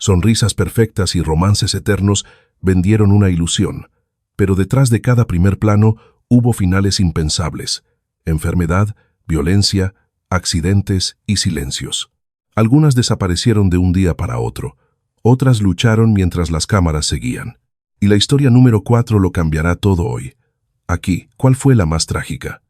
Sonrisas perfectas y romances eternos vendieron una ilusión, pero detrás de cada primer plano hubo finales impensables: enfermedad, violencia, accidentes y silencios. Algunas desaparecieron de un día para otro, otras lucharon mientras las cámaras seguían. Y la historia número 4 lo cambiará todo hoy. Aquí, ¿cuál fue la más trágica?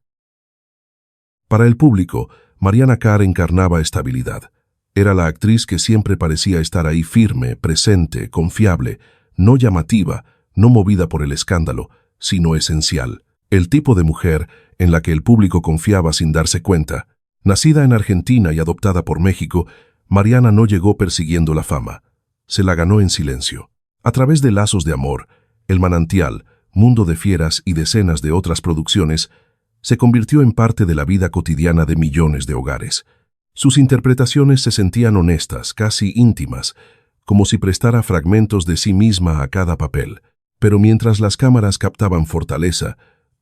Para el público, Mariana Carr encarnaba estabilidad. Era la actriz que siempre parecía estar ahí firme, presente, confiable, no llamativa, no movida por el escándalo, sino esencial. El tipo de mujer en la que el público confiaba sin darse cuenta. Nacida en Argentina y adoptada por México, Mariana no llegó persiguiendo la fama. Se la ganó en silencio. A través de Lazos de Amor, El Manantial, Mundo de Fieras y decenas de otras producciones, se convirtió en parte de la vida cotidiana de millones de hogares. Sus interpretaciones se sentían honestas, casi íntimas, como si prestara fragmentos de sí misma a cada papel. Pero mientras las cámaras captaban fortaleza,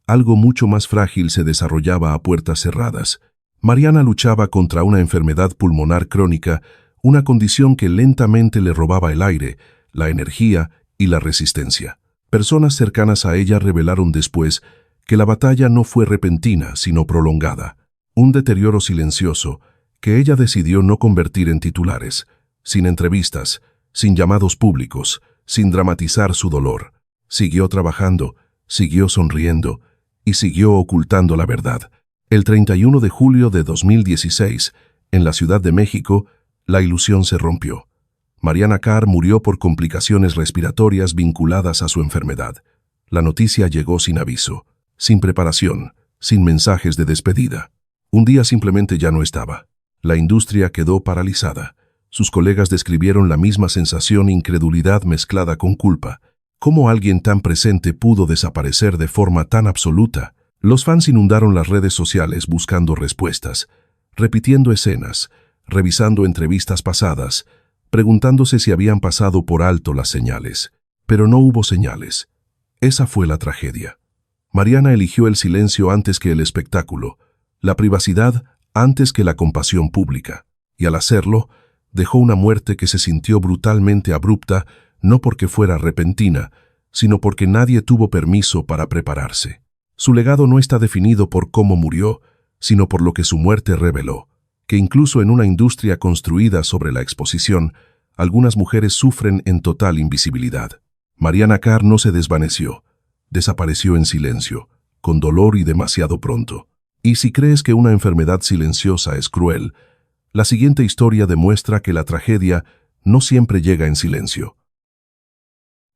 algo mucho más frágil se desarrollaba a puertas cerradas. Mariana luchaba contra una enfermedad pulmonar crónica, una condición que lentamente le robaba el aire, la energía y la resistencia. Personas cercanas a ella revelaron después que la batalla no fue repentina, sino prolongada. Un deterioro silencioso que ella decidió no convertir en titulares, sin entrevistas, sin llamados públicos, sin dramatizar su dolor. Siguió trabajando, siguió sonriendo y siguió ocultando la verdad. El 31 de julio de 2016, en la Ciudad de México, la ilusión se rompió. Mariana Carr murió por complicaciones respiratorias vinculadas a su enfermedad. La noticia llegó sin aviso, sin preparación, sin mensajes de despedida. Un día simplemente ya no estaba. La industria quedó paralizada. Sus colegas describieron la misma sensación: incredulidad mezclada con culpa. ¿Cómo alguien tan presente pudo desaparecer de forma tan absoluta? Los fans inundaron las redes sociales buscando respuestas, repitiendo escenas, revisando entrevistas pasadas, preguntándose si habían pasado por alto las señales. Pero no hubo señales. Esa fue la tragedia. Mariana eligió el silencio antes que el espectáculo, la privacidad antes que la compasión pública, y al hacerlo, dejó una muerte que se sintió brutalmente abrupta, no porque fuera repentina, sino porque nadie tuvo permiso para prepararse. Su legado no está definido por cómo murió, sino por lo que su muerte reveló, que incluso en una industria construida sobre la exposición, algunas mujeres sufren en total invisibilidad. Mariana Carr no se desvaneció, desapareció en silencio, con dolor y demasiado pronto. Y si crees que una enfermedad silenciosa es cruel, la siguiente historia demuestra que la tragedia no siempre llega en silencio.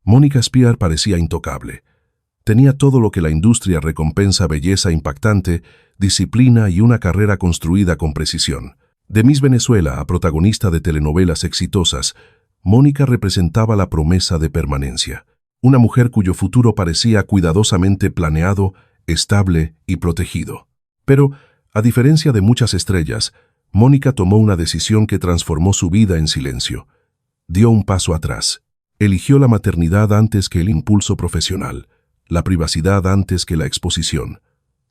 Mónica Spear parecía intocable. Tenía todo lo que la industria recompensa: belleza impactante, disciplina y una carrera construida con precisión. De Miss Venezuela a protagonista de telenovelas exitosas, Mónica representaba la promesa de permanencia. Una mujer cuyo futuro parecía cuidadosamente planeado, estable y protegido. Pero, a diferencia de muchas estrellas, Mónica tomó una decisión que transformó su vida en silencio. Dio un paso atrás. Eligió la maternidad antes que el impulso profesional, la privacidad antes que la exposición.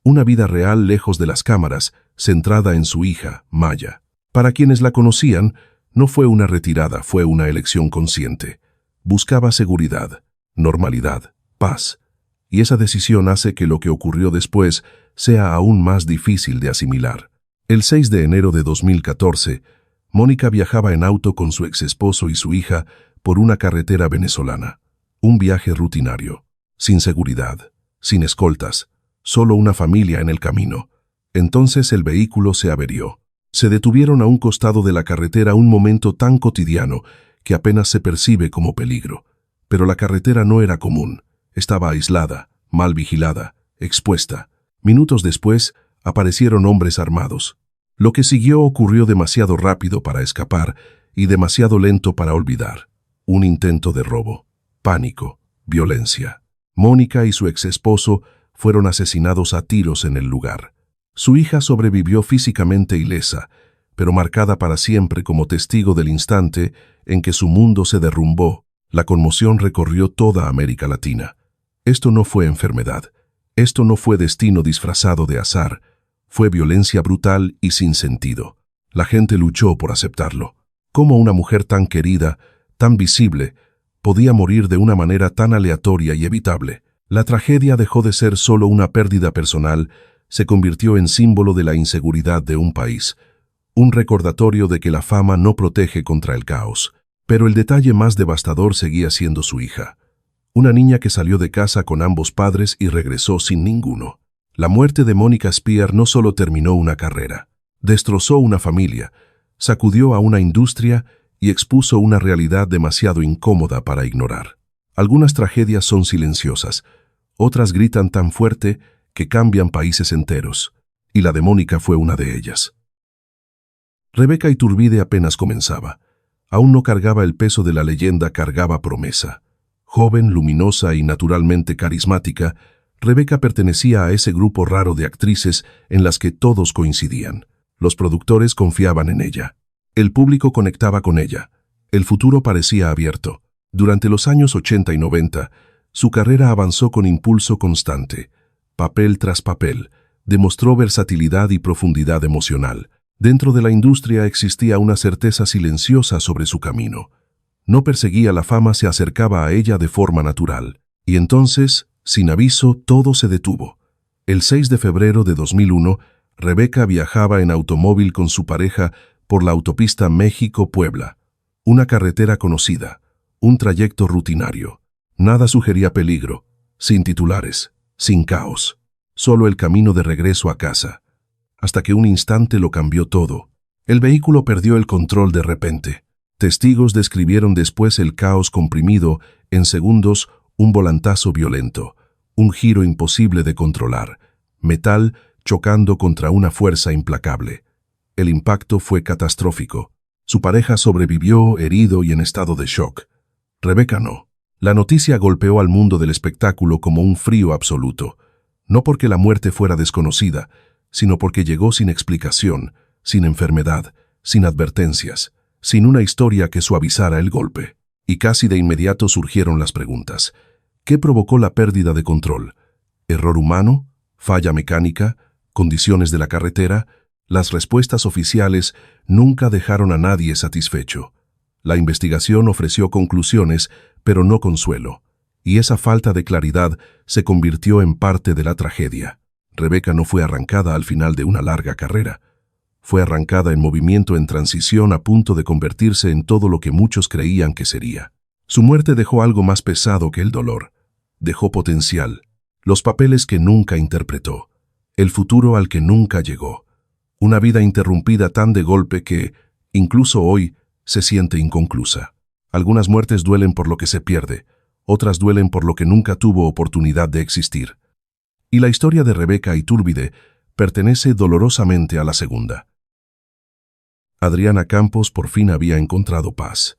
Una vida real lejos de las cámaras, centrada en su hija, Maya. Para quienes la conocían, no fue una retirada, fue una elección consciente. Buscaba seguridad, normalidad, paz. Y esa decisión hace que lo que ocurrió después sea aún más difícil de asimilar. El 6 de enero de 2014, Mónica viajaba en auto con su exesposo y su hija por una carretera venezolana. Un viaje rutinario, sin seguridad, sin escoltas, solo una familia en el camino. Entonces el vehículo se averió. Se detuvieron a un costado de la carretera, un momento tan cotidiano que apenas se percibe como peligro. Pero la carretera no era común. Estaba aislada, mal vigilada, expuesta. Minutos después, aparecieron hombres armados. Lo que siguió ocurrió demasiado rápido para escapar y demasiado lento para olvidar. Un intento de robo, pánico, violencia. Mónica y su exesposo fueron asesinados a tiros en el lugar. Su hija sobrevivió físicamente ilesa, pero marcada para siempre como testigo del instante en que su mundo se derrumbó. La conmoción recorrió toda América Latina. Esto no fue enfermedad. Esto no fue destino disfrazado de azar. Fue violencia brutal y sin sentido. La gente luchó por aceptarlo. ¿Cómo una mujer tan querida, tan visible, podía morir de una manera tan aleatoria y evitable. La tragedia dejó de ser solo una pérdida personal, se convirtió en símbolo de la inseguridad de un país, un recordatorio de que la fama no protege contra el caos. Pero el detalle más devastador seguía siendo su hija. Una niña que salió de casa con ambos padres y regresó sin ninguno. La muerte de Mónica Spear no solo terminó una carrera, destrozó una familia, sacudió a una industria y expuso una realidad demasiado incómoda para ignorar. Algunas tragedias son silenciosas, otras gritan tan fuerte que cambian países enteros, y la de Mónica fue una de ellas. Rebeca Iturbide apenas comenzaba. Aún no cargaba el peso de la leyenda, cargaba promesa. Joven, luminosa y naturalmente carismática, Rebeca pertenecía a ese grupo raro de actrices en las que todos coincidían. Los productores confiaban en ella. El público conectaba con ella. El futuro parecía abierto. Durante los años 80 y 90, su carrera avanzó con impulso constante. Papel tras papel, demostró versatilidad y profundidad emocional. Dentro de la industria existía una certeza silenciosa sobre su camino. No perseguía la fama, se acercaba a ella de forma natural. Y entonces, sin aviso, todo se detuvo. El 6 de febrero de 2001, Rebeca viajaba en automóvil con su pareja por la autopista México-Puebla. Una carretera conocida, un trayecto rutinario. Nada sugería peligro, sin titulares, sin caos. Solo el camino de regreso a casa. Hasta que un instante lo cambió todo. El vehículo perdió el control de repente. Testigos describieron después el caos comprimido, en segundos, un volantazo violento, un giro imposible de controlar, metal chocando contra una fuerza implacable. El impacto fue catastrófico. Su pareja sobrevivió herido y en estado de shock. Rebeca no. La noticia golpeó al mundo del espectáculo como un frío absoluto. No porque la muerte fuera desconocida, sino porque llegó sin explicación, sin enfermedad, sin advertencias, sin una historia que suavizara el golpe. Y casi de inmediato surgieron las preguntas. ¿Qué provocó la pérdida de control? ¿Error humano? ¿Falla mecánica? ¿Condiciones de la carretera? Las respuestas oficiales nunca dejaron a nadie satisfecho. La investigación ofreció conclusiones, pero no consuelo. Y esa falta de claridad se convirtió en parte de la tragedia. Rebeca no fue arrancada al final de una larga carrera. Fue arrancada en movimiento, en transición, a punto de convertirse en todo lo que muchos creían que sería. Su muerte dejó algo más pesado que el dolor. Dejó potencial, los papeles que nunca interpretó, el futuro al que nunca llegó. Una vida interrumpida tan de golpe que, incluso hoy, se siente inconclusa. Algunas muertes duelen por lo que se pierde, otras duelen por lo que nunca tuvo oportunidad de existir. Y la historia de Rebeca Iturbide pertenece dolorosamente a la segunda. Adriana Campos por fin había encontrado paz.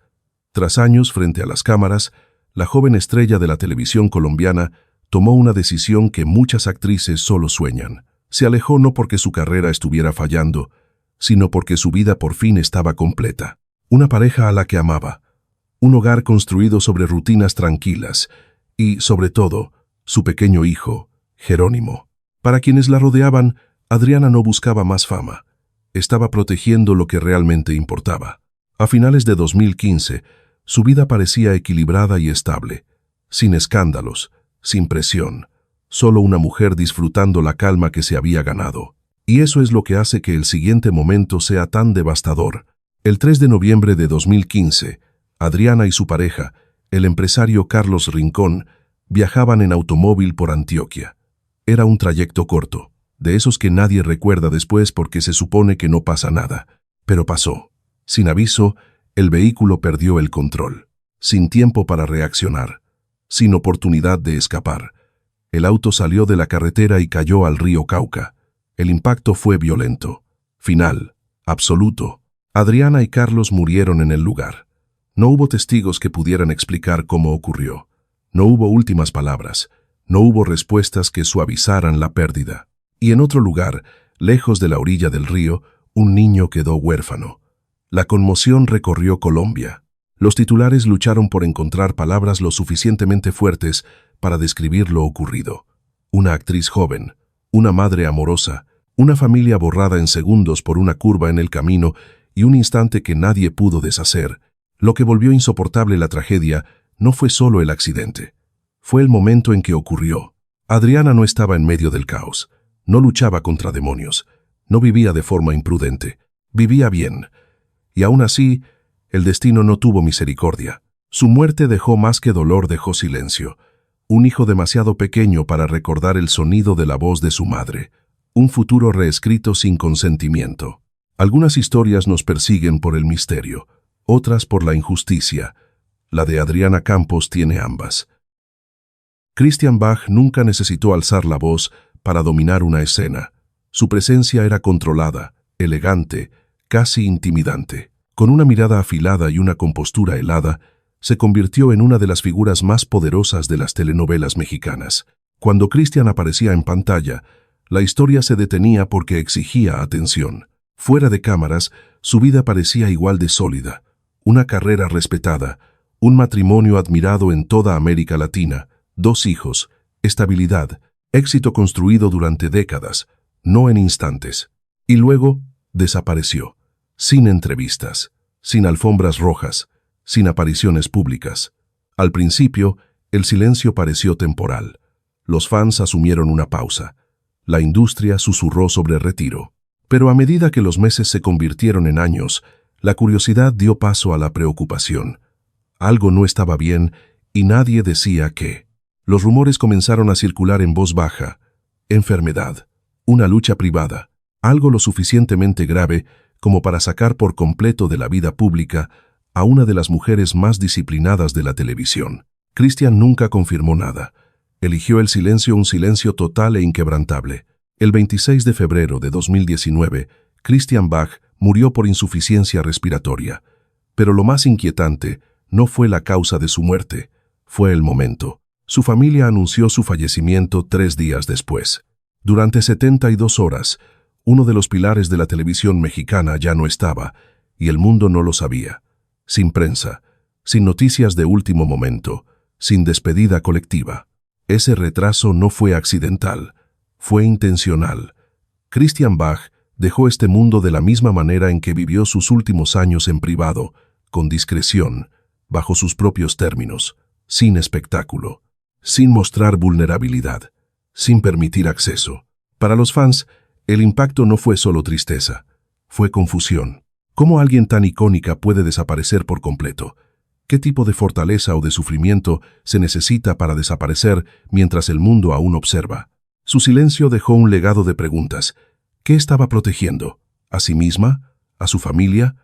Tras años frente a las cámaras, la joven estrella de la televisión colombiana tomó una decisión que muchas actrices solo sueñan. Se alejó no porque su carrera estuviera fallando, sino porque su vida por fin estaba completa. Una pareja a la que amaba, un hogar construido sobre rutinas tranquilas y, sobre todo, su pequeño hijo, Jerónimo. Para quienes la rodeaban, Adriana no buscaba más fama. Estaba protegiendo lo que realmente importaba. A finales de 2015, su vida parecía equilibrada y estable, sin escándalos, sin presión, solo una mujer disfrutando la calma que se había ganado. Y eso es lo que hace que el siguiente momento sea tan devastador. El 3 de noviembre de 2015, Adriana y su pareja, el empresario Carlos Rincón, viajaban en automóvil por Antioquia. Era un trayecto corto, de esos que nadie recuerda después porque se supone que no pasa nada. Pero pasó. Sin aviso, el vehículo perdió el control. Sin tiempo para reaccionar. Sin oportunidad de escapar. El auto salió de la carretera y cayó al río Cauca. El impacto fue violento. Final. Absoluto. Adriana y Carlos murieron en el lugar. No hubo testigos que pudieran explicar cómo ocurrió. No hubo últimas palabras. No hubo respuestas que suavizaran la pérdida. Y en otro lugar, lejos de la orilla del río, un niño quedó huérfano. La conmoción recorrió Colombia. Los titulares lucharon por encontrar palabras lo suficientemente fuertes para describir lo ocurrido. Una actriz joven, una madre amorosa, una familia borrada en segundos por una curva en el camino y un instante que nadie pudo deshacer. Lo que volvió insoportable la tragedia no fue solo el accidente. Fue el momento en que ocurrió. Adriana no estaba en medio del caos. No luchaba contra demonios. No vivía de forma imprudente. Vivía bien. Y aún así, el destino no tuvo misericordia. Su muerte dejó más que dolor, dejó silencio. Un hijo demasiado pequeño para recordar el sonido de la voz de su madre. Un futuro reescrito sin consentimiento. Algunas historias nos persiguen por el misterio, otras por la injusticia. La de Adriana Campos tiene ambas. Christian Bach nunca necesitó alzar la voz para dominar una escena. Su presencia era controlada, elegante, casi intimidante. Con una mirada afilada y una compostura helada, se convirtió en una de las figuras más poderosas de las telenovelas mexicanas. Cuando Christian aparecía en pantalla, la historia se detenía porque exigía atención. Fuera de cámaras, su vida parecía igual de sólida. Una carrera respetada, un matrimonio admirado en toda América Latina, 2 hijos, estabilidad, éxito construido durante décadas, no en instantes. Y luego, desapareció, sin entrevistas, sin alfombras rojas, sin apariciones públicas. Al principio, el silencio pareció temporal. Los fans asumieron una pausa. La industria susurró sobre retiro. Pero a medida que los meses se convirtieron en años, la curiosidad dio paso a la preocupación. Algo no estaba bien y nadie decía qué. Los rumores comenzaron a circular en voz baja. Enfermedad, una lucha privada, algo lo suficientemente grave como para sacar por completo de la vida pública a una de las mujeres más disciplinadas de la televisión. Christian nunca confirmó nada. Eligió el silencio, un silencio total e inquebrantable. El 26 de febrero de 2019, Christian Bach murió por insuficiencia respiratoria. Pero lo más inquietante no fue la causa de su muerte, fue el momento. Su familia anunció su fallecimiento 3 días después. Durante 72 horas, uno de los pilares de la televisión mexicana ya no estaba, y el mundo no lo sabía. Sin prensa, sin noticias de último momento, sin despedida colectiva. Ese retraso no fue accidental, fue intencional. Christian Bach dejó este mundo de la misma manera en que vivió sus últimos años en privado, con discreción, bajo sus propios términos, sin espectáculo, sin mostrar vulnerabilidad, sin permitir acceso. Para los fans, el impacto no fue solo tristeza, fue confusión. ¿Cómo alguien tan icónica puede desaparecer por completo? ¿Qué tipo de fortaleza o de sufrimiento se necesita para desaparecer mientras el mundo aún observa? Su silencio dejó un legado de preguntas. ¿Qué estaba protegiendo? ¿A sí misma? ¿A su familia?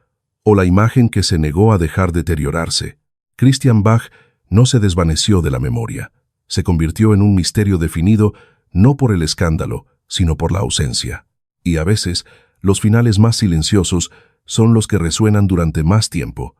¿O la imagen que se negó a dejar deteriorarse? Christian Bach no se desvaneció de la memoria. Se convirtió en un misterio definido no por el escándalo, sino por la ausencia. Y a veces, los finales más silenciosos son los que resuenan durante más tiempo.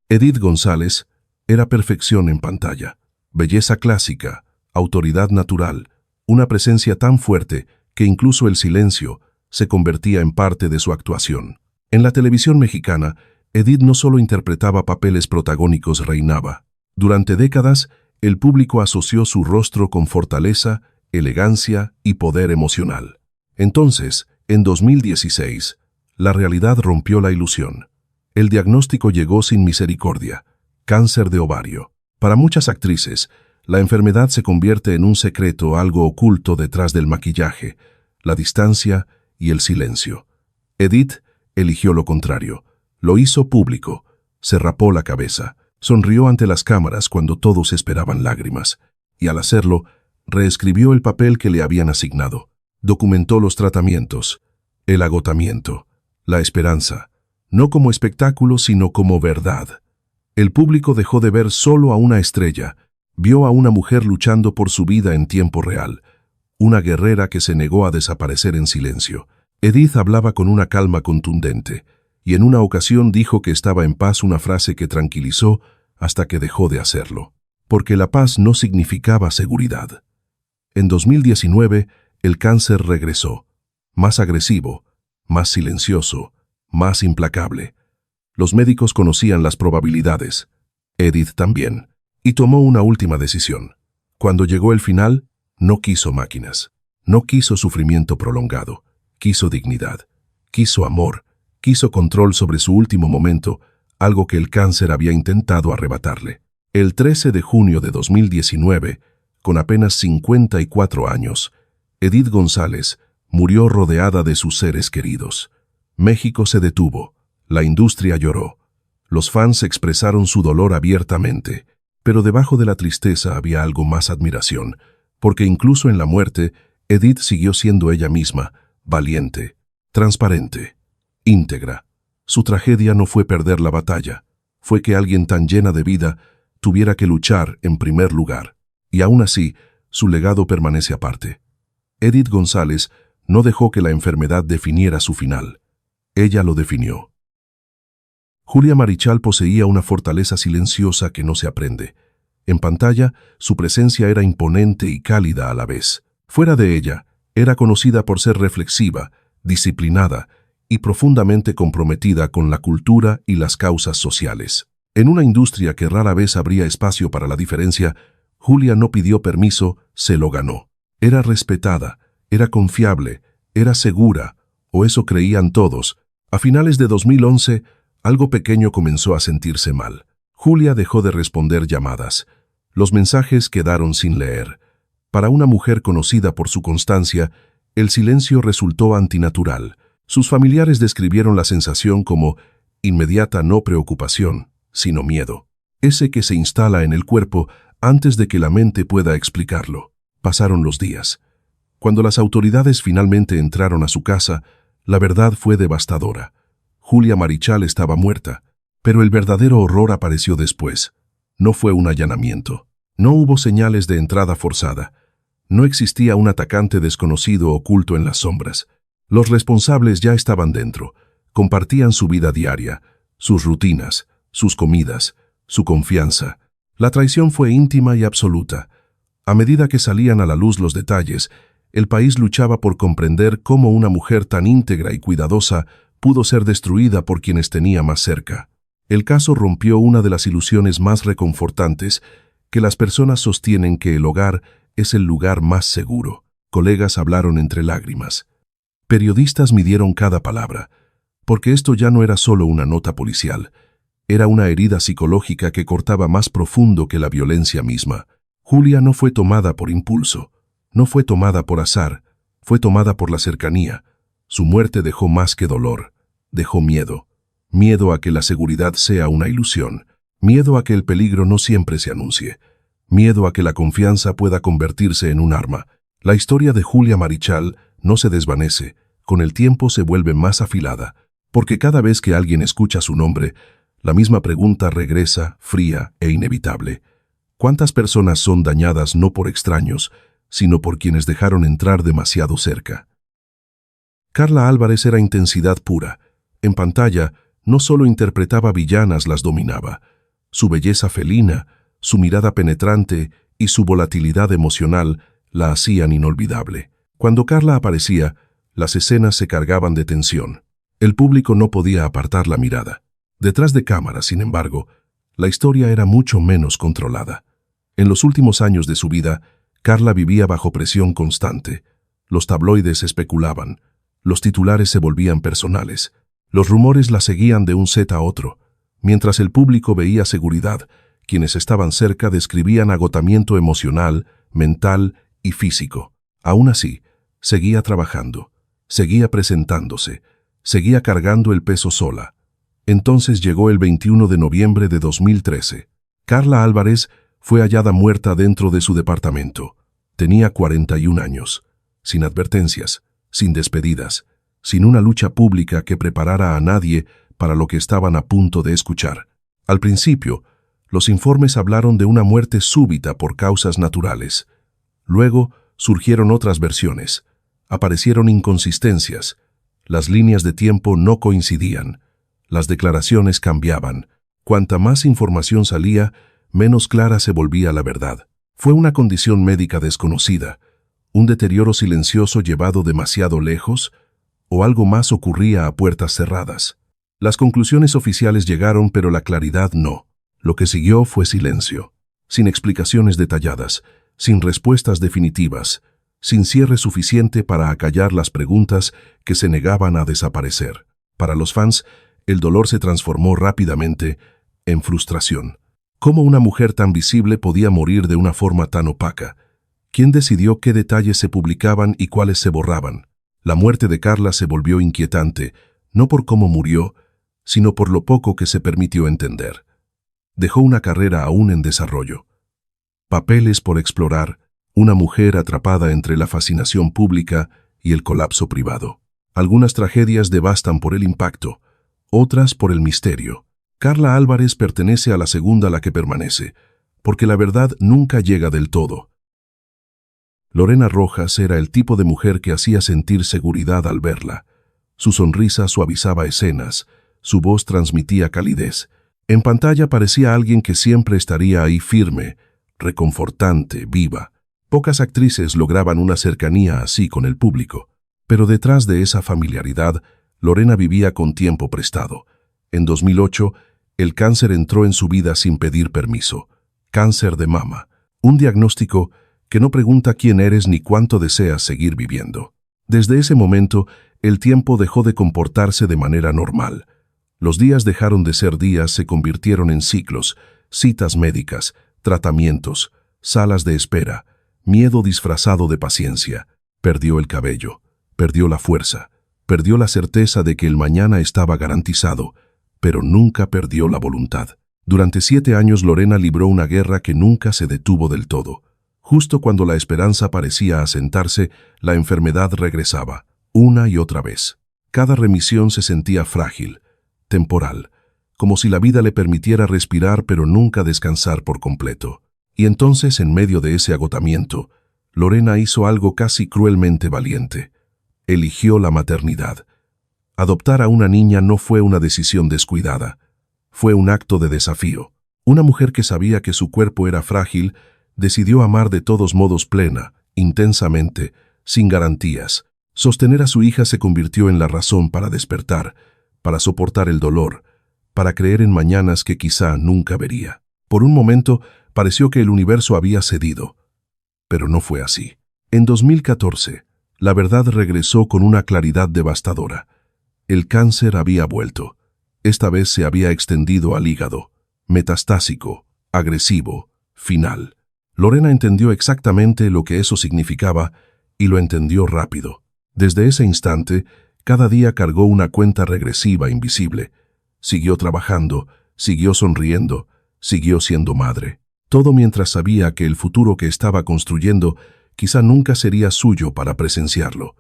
Edith González era perfección en pantalla, belleza clásica, autoridad natural, una presencia tan fuerte que incluso el silencio se convertía en parte de su actuación. En la televisión mexicana, Edith no solo interpretaba papeles protagónicos, reinaba. Durante décadas, el público asoció su rostro con fortaleza, elegancia y poder emocional. Entonces, en 2016, la realidad rompió la ilusión. El diagnóstico llegó sin misericordia: cáncer de ovario. Para muchas actrices, la enfermedad se convierte en un secreto, algo oculto detrás del maquillaje, la distancia y el silencio. Edith eligió lo contrario. Lo hizo público. Se rapó la cabeza. Sonrió ante las cámaras cuando todos esperaban lágrimas. Y al hacerlo, reescribió el papel que le habían asignado. Documentó los tratamientos, el agotamiento, la esperanza. No como espectáculo, sino como verdad. El público dejó de ver solo a una estrella, vio a una mujer luchando por su vida en tiempo real, una guerrera que se negó a desaparecer en silencio. Edith hablaba con una calma contundente, y en una ocasión dijo que estaba en paz, una frase que tranquilizó hasta que dejó de hacerlo. Porque la paz no significaba seguridad. En 2019, el cáncer regresó, más agresivo, más silencioso, más implacable. Los médicos conocían las probabilidades. Edith también. Y tomó una última decisión. Cuando llegó el final, no quiso máquinas. No quiso sufrimiento prolongado. Quiso dignidad. Quiso amor. Quiso control sobre su último momento, algo que el cáncer había intentado arrebatarle. El 13 de junio de 2019, con apenas 54 años, Edith González murió rodeada de sus seres queridos. México se detuvo, la industria lloró, los fans expresaron su dolor abiertamente, pero debajo de la tristeza había algo más: admiración, porque incluso en la muerte, Edith siguió siendo ella misma, valiente, transparente, íntegra. Su tragedia no fue perder la batalla, fue que alguien tan llena de vida tuviera que luchar en primer lugar, y aún así, su legado permanece aparte. Edith González no dejó que la enfermedad definiera su final. Ella lo definió. Julia Marichal poseía una fortaleza silenciosa que no se aprende. En pantalla, su presencia era imponente y cálida a la vez. Fuera de ella, era conocida por ser reflexiva, disciplinada y profundamente comprometida con la cultura y las causas sociales. En una industria que rara vez abría espacio para la diferencia, Julia no pidió permiso, se lo ganó. Era respetada, era confiable, era segura, o eso creían todos. A finales de 2011, algo pequeño comenzó a sentirse mal. Julia dejó de responder llamadas. Los mensajes quedaron sin leer. Para una mujer conocida por su constancia, el silencio resultó antinatural. Sus familiares describieron la sensación como inmediata, no preocupación, sino miedo. Ese que se instala en el cuerpo antes de que la mente pueda explicarlo. Pasaron los días. Cuando las autoridades finalmente entraron a su casa, la verdad fue devastadora. Julia Marichal estaba muerta, pero el verdadero horror apareció después. No fue un allanamiento. No hubo señales de entrada forzada. No existía un atacante desconocido oculto en las sombras. Los responsables ya estaban dentro. Compartían su vida diaria, sus rutinas, sus comidas, su confianza. La traición fue íntima y absoluta. A medida que salían a la luz los detalles, el país luchaba por comprender cómo una mujer tan íntegra y cuidadosa pudo ser destruida por quienes tenía más cerca. El caso rompió una de las ilusiones más reconfortantes, que las personas sostienen que el hogar es el lugar más seguro. Colegas hablaron entre lágrimas. Periodistas midieron cada palabra, porque esto ya no era solo una nota policial, era una herida psicológica que cortaba más profundo que la violencia misma. Julia no fue tomada por impulso, no fue tomada por azar, fue tomada por la cercanía. Su muerte dejó más que dolor, dejó miedo. Miedo a que la seguridad sea una ilusión, miedo a que el peligro no siempre se anuncie, miedo a que la confianza pueda convertirse en un arma. La historia de Julia Marichal no se desvanece, con el tiempo se vuelve más afilada, porque cada vez que alguien escucha su nombre, la misma pregunta regresa, fría e inevitable. ¿Cuántas personas son dañadas no por extraños, sino por quienes dejaron entrar demasiado cerca? Carla Álvarez era intensidad pura. En pantalla, no solo interpretaba villanas, las dominaba. Su belleza felina, su mirada penetrante y su volatilidad emocional la hacían inolvidable. Cuando Carla aparecía, las escenas se cargaban de tensión. El público no podía apartar la mirada. Detrás de cámaras, sin embargo, la historia era mucho menos controlada. En los últimos años de su vida, Carla vivía bajo presión constante. Los tabloides especulaban, los titulares se volvían personales, los rumores la seguían de un set a otro. Mientras el público veía seguridad, quienes estaban cerca describían agotamiento emocional, mental y físico. Aún así, seguía trabajando, seguía presentándose, seguía cargando el peso sola. Entonces llegó el 21 de noviembre de 2013. Carla Álvarez fue hallada muerta dentro de su departamento. Tenía 41 años, sin advertencias, sin despedidas, sin una lucha pública que preparara a nadie para lo que estaban a punto de escuchar. Al principio, los informes hablaron de una muerte súbita por causas naturales. Luego surgieron otras versiones. Aparecieron inconsistencias. Las líneas de tiempo no coincidían. Las declaraciones cambiaban. Cuanta más información salía, menos clara se volvía la verdad. Fue una condición médica desconocida, un deterioro silencioso llevado demasiado lejos, o algo más ocurría a puertas cerradas. Las conclusiones oficiales llegaron, pero la claridad no. Lo que siguió fue silencio, sin explicaciones detalladas, sin respuestas definitivas, sin cierre suficiente para acallar las preguntas que se negaban a desaparecer. Para los fans, El dolor se transformó rápidamente en frustración. ¿Cómo una mujer tan visible podía morir de una forma tan opaca? ¿Quién decidió qué detalles se publicaban y cuáles se borraban? La muerte de Carla se volvió inquietante, no por cómo murió, sino por lo poco que se permitió entender. Dejó una carrera aún en desarrollo. Papeles por explorar, una mujer atrapada entre la fascinación pública y el colapso privado. Algunas tragedias devastan por el impacto, otras por el misterio. Carla Álvarez pertenece a la segunda, la que permanece, porque la verdad nunca llega del todo. Lorena Rojas era el tipo de mujer que hacía sentir seguridad al verla. Su sonrisa suavizaba escenas, su voz transmitía calidez. En pantalla parecía alguien que siempre estaría ahí firme, reconfortante, viva. Pocas actrices lograban una cercanía así con el público, pero detrás de esa familiaridad, Lorena vivía con tiempo prestado. En 2008, el cáncer entró en su vida sin pedir permiso. Cáncer de mama, un diagnóstico que no pregunta quién eres ni cuánto deseas seguir viviendo. Desde ese momento, el tiempo dejó de comportarse de manera normal. Los días dejaron de ser días, se convirtieron en ciclos, citas médicas, tratamientos, salas de espera, miedo disfrazado de paciencia. Perdió el cabello, perdió la fuerza, perdió la certeza de que el mañana estaba garantizado, pero nunca perdió la voluntad. Durante 7 años Lorena libró una guerra que nunca se detuvo del todo. Justo cuando la esperanza parecía asentarse, la enfermedad regresaba, una y otra vez. Cada remisión se sentía frágil, temporal, como si la vida le permitiera respirar pero nunca descansar por completo. Y entonces, en medio de ese agotamiento, Lorena hizo algo casi cruelmente valiente. Eligió la maternidad. Adoptar a una niña no fue una decisión descuidada. Fue un acto de desafío. Una mujer que sabía que su cuerpo era frágil, decidió amar de todos modos plena, intensamente, sin garantías. Sostener a su hija se convirtió en la razón para despertar, para soportar el dolor, para creer en mañanas que quizá nunca vería. Por un momento, pareció que el universo había cedido. Pero no fue así. En 2014, la verdad regresó con una claridad devastadora. El cáncer había vuelto. Esta vez se había extendido al hígado, metastásico, agresivo, final. Lorena entendió exactamente lo que eso significaba y lo entendió rápido. Desde ese instante, cada día cargó una cuenta regresiva invisible. Siguió trabajando, siguió sonriendo, siguió siendo madre. Todo mientras sabía que el futuro que estaba construyendo quizá nunca sería suyo para presenciarlo.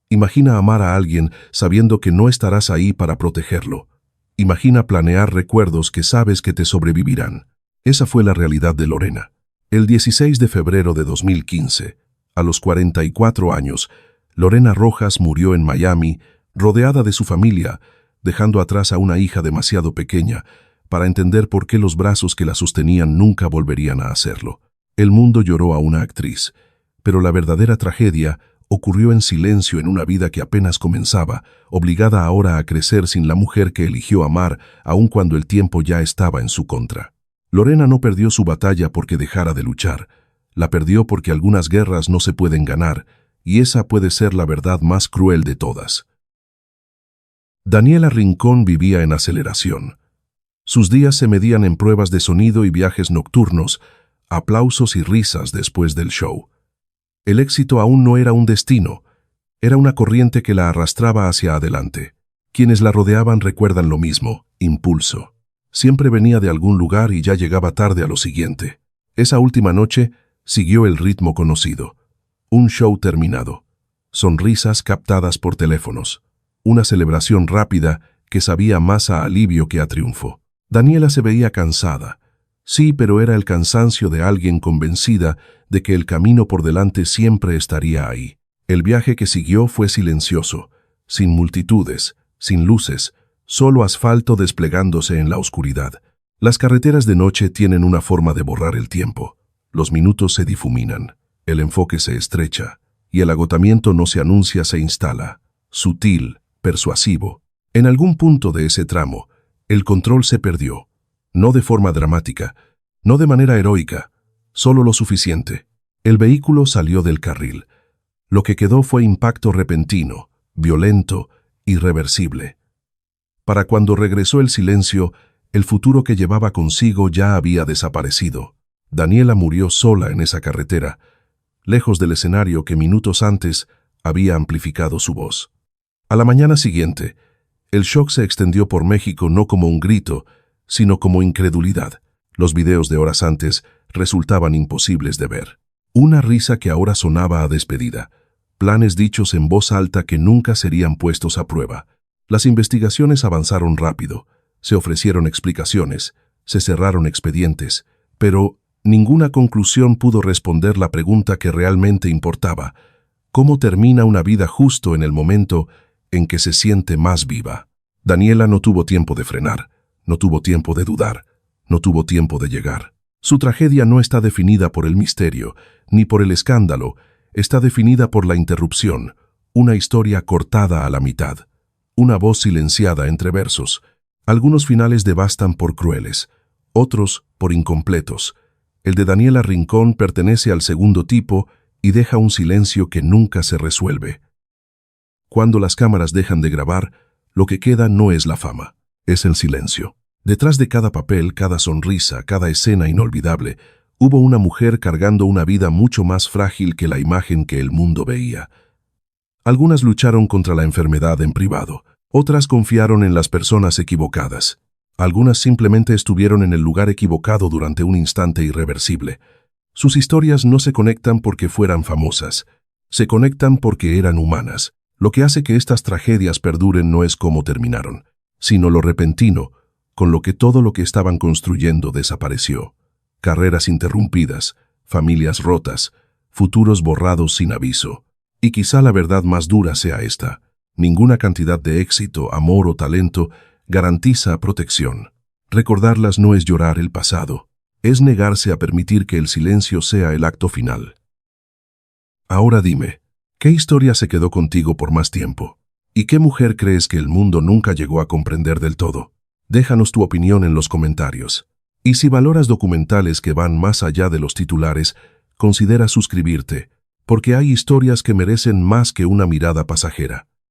Imagina amar a alguien sabiendo que no estarás ahí para protegerlo. Imagina planear recuerdos que sabes que te sobrevivirán. Esa fue la realidad de Lorena. El 16 de febrero de 2015, a los 44 años, Lorena Rojas murió en Miami, rodeada de su familia, dejando atrás a una hija demasiado pequeña para entender por qué los brazos que la sostenían nunca volverían a hacerlo. El mundo lloró a una actriz, pero la verdadera tragedia ocurrió en silencio en una vida que apenas comenzaba, obligada ahora a crecer sin la mujer que eligió amar, aun cuando el tiempo ya estaba en su contra. Lorena no perdió su batalla porque dejara de luchar. La perdió porque algunas guerras no se pueden ganar, y esa puede ser la verdad más cruel de todas. Daniela Rincón vivía en aceleración. Sus días se medían en pruebas de sonido y viajes nocturnos, aplausos y risas después del show. El éxito aún no era un destino, era una corriente que la arrastraba hacia adelante. Quienes la rodeaban recuerdan lo mismo, impulso. Siempre venía de algún lugar y ya llegaba tarde a lo siguiente. Esa última noche siguió el ritmo conocido. Un show terminado. Sonrisas captadas por teléfonos. Una celebración rápida que sabía más a alivio que a triunfo. Daniela se veía cansada. Sí, pero era el cansancio de alguien convencida de que el camino por delante siempre estaría ahí. El viaje que siguió fue silencioso, sin multitudes, sin luces, solo asfalto desplegándose en la oscuridad. Las carreteras de noche tienen una forma de borrar el tiempo. Los minutos se difuminan, el enfoque se estrecha, y el agotamiento no se anuncia, se instala, sutil, persuasivo. En algún punto de ese tramo, el control se perdió, no de forma dramática, no de manera heroica, solo lo suficiente. El vehículo salió del carril. Lo que quedó fue impacto repentino, violento, irreversible. Para cuando regresó el silencio, el futuro que llevaba consigo ya había desaparecido. Daniela murió sola en esa carretera, lejos del escenario que minutos antes había amplificado su voz. A la mañana siguiente, el shock se extendió por México no como un grito, sino como incredulidad. Los videos de horas antes resultaban imposibles de ver. Una risa que ahora sonaba a despedida. Planes dichos en voz alta que nunca serían puestos a prueba. Las investigaciones avanzaron rápido. Se ofrecieron explicaciones, se cerraron expedientes, pero ninguna conclusión pudo responder la pregunta que realmente importaba: ¿cómo termina una vida justo en el momento en que se siente más viva? Daniela no tuvo tiempo de frenar, no tuvo tiempo de dudar, no tuvo tiempo de llegar. Su tragedia no está definida por el misterio, ni por el escándalo, está definida por la interrupción, una historia cortada a la mitad, una voz silenciada entre versos. Algunos finales devastan por crueles, otros por incompletos. El de Daniela Rincón pertenece al segundo tipo y deja un silencio que nunca se resuelve. Cuando las cámaras dejan de grabar, lo que queda no es la fama, es el silencio. Detrás de cada papel, cada sonrisa, cada escena inolvidable, hubo una mujer cargando una vida mucho más frágil que la imagen que el mundo veía. Algunas lucharon contra la enfermedad en privado, otras confiaron en las personas equivocadas. Algunas simplemente estuvieron en el lugar equivocado durante un instante irreversible. Sus historias no se conectan porque fueran famosas, se conectan porque eran humanas. Lo que hace que estas tragedias perduren no es cómo terminaron, sino lo repentino, con lo que todo lo que estaban construyendo desapareció. Carreras interrumpidas, familias rotas, futuros borrados sin aviso. Y quizá la verdad más dura sea esta: ninguna cantidad de éxito, amor o talento garantiza protección. Recordarlas no es llorar el pasado, es negarse a permitir que el silencio sea el acto final. Ahora dime, ¿qué historia se quedó contigo por más tiempo? ¿Y qué mujer crees que el mundo nunca llegó a comprender del todo? Déjanos tu opinión en los comentarios. Y si valoras documentales que van más allá de los titulares, considera suscribirte, porque hay historias que merecen más que una mirada pasajera.